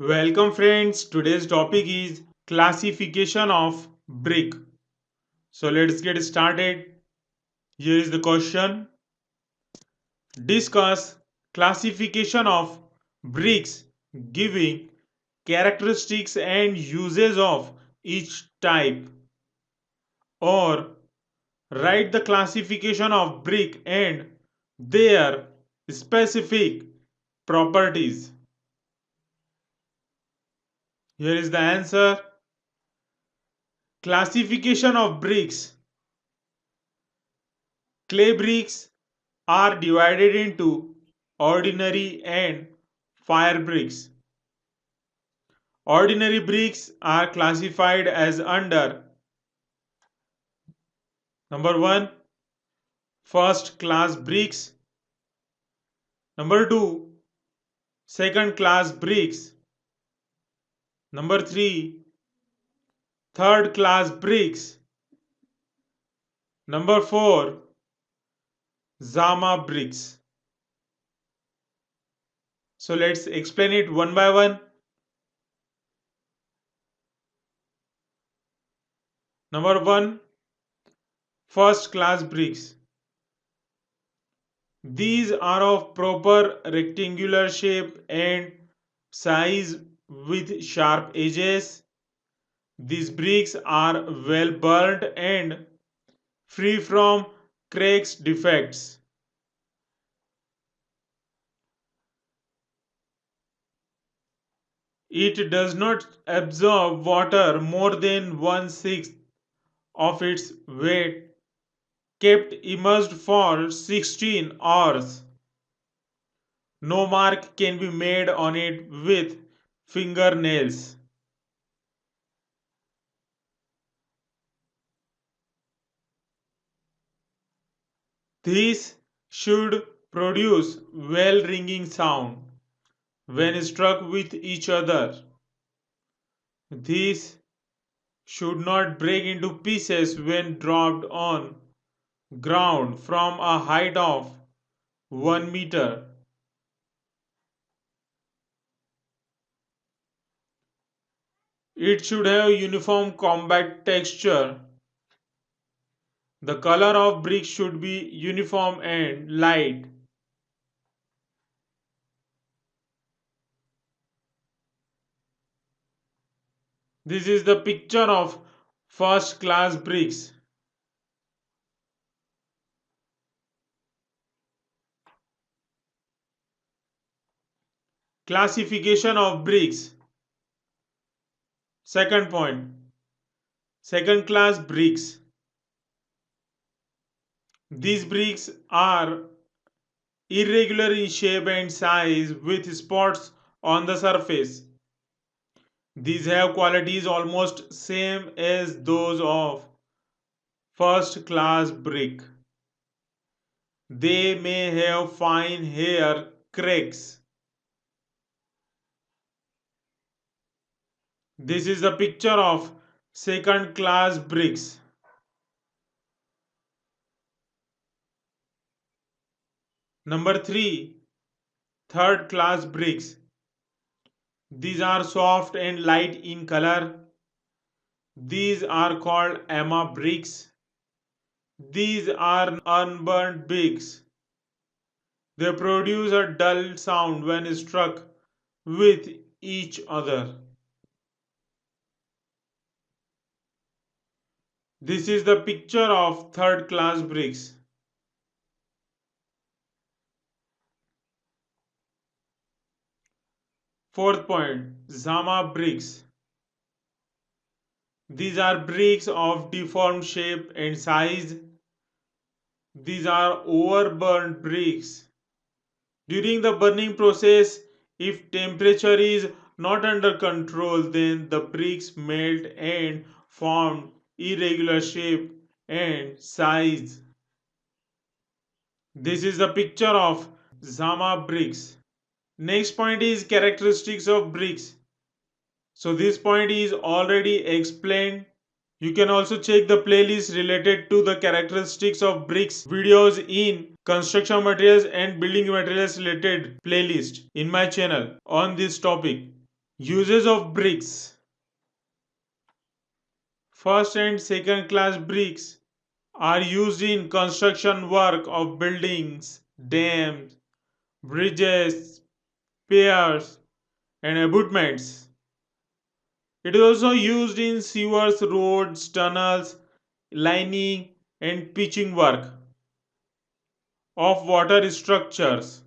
Welcome friends, today's topic is classification of brick. So let's get started. Here is the question. Discuss classification of bricks giving characteristics and uses of each type, or write the classification of brick and their specific properties. Here is the answer. Classification of bricks. Clay bricks are divided into ordinary and fire bricks. Ordinary bricks are classified as under number 1, first class bricks, number 2, second class bricks, number 3, third class bricks, number 4, Zhama bricks. So let's explain it one by one. Number 1, first class bricks. These are of proper rectangular shape and size with sharp edges. These bricks are well burnt and free from cracks defects. It does not absorb water more than 1/6 of its weight, kept immersed for 16 hours. No mark can be made on it with fingernails. These should produce well ringing sound when struck with each other. These should not break into pieces when dropped on ground from a height of 1 meter. It should have uniform compact texture. The color of brick should be uniform and light. This is the picture of first class bricks. Classification of bricks. Second point. Second class bricks. These bricks are irregular in shape and size with spots on the surface. These have qualities almost same as those of first class brick. They may have fine hair cracks. This is a picture of second class bricks. Number 3, third class bricks. These are soft and light in color. These are called Emma bricks. These are unburnt bricks. They produce a dull sound when struck with each other. This is the picture of third class bricks. Fourth point, Zhama bricks. These are bricks of deformed shape and size. These are overburnt bricks. During the burning process, if temperature is not under control, then the bricks melt and form irregular shape and size. This is the picture of Zhama bricks. Next point is characteristics of bricks. So this point is already explained. You can also check the playlist related to the characteristics of bricks videos in construction materials and building materials related playlist in my channel on this topic. Uses of bricks. First and second class bricks are used in construction work of buildings, dams, bridges, piers, and abutments. It is also used in sewers, roads, tunnels, lining, and pitching work of water structures.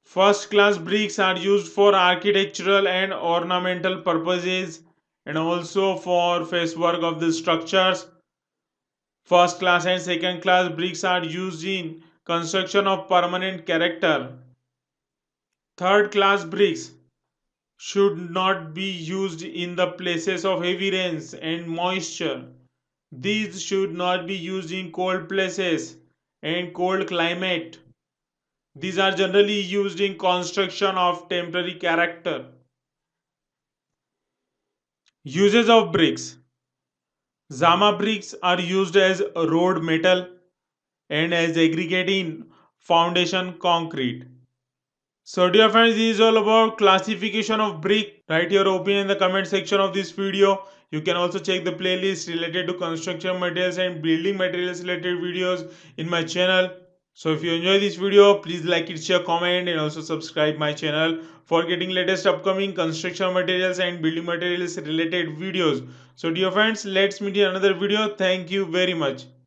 First class bricks are used for architectural and ornamental purposes and also for facework of the structures. First class and second class bricks are used in construction of permanent character. Third class bricks should not be used in the places of heavy rains and moisture. These should not be used in cold places and cold climate. These are generally used in construction of temporary character. Uses of bricks. Zama bricks are used as road metal and as aggregate in foundation concrete. So dear friends, this is all about classification of brick. Write your opinion in the comment section of this video. You can also check the playlist related to construction materials and building materials related videos in my channel. So if you enjoy this video, please like it, share, comment and also subscribe my channel for getting latest upcoming construction materials and building materials related videos. So dear friends, let's meet in another video. Thank you very much.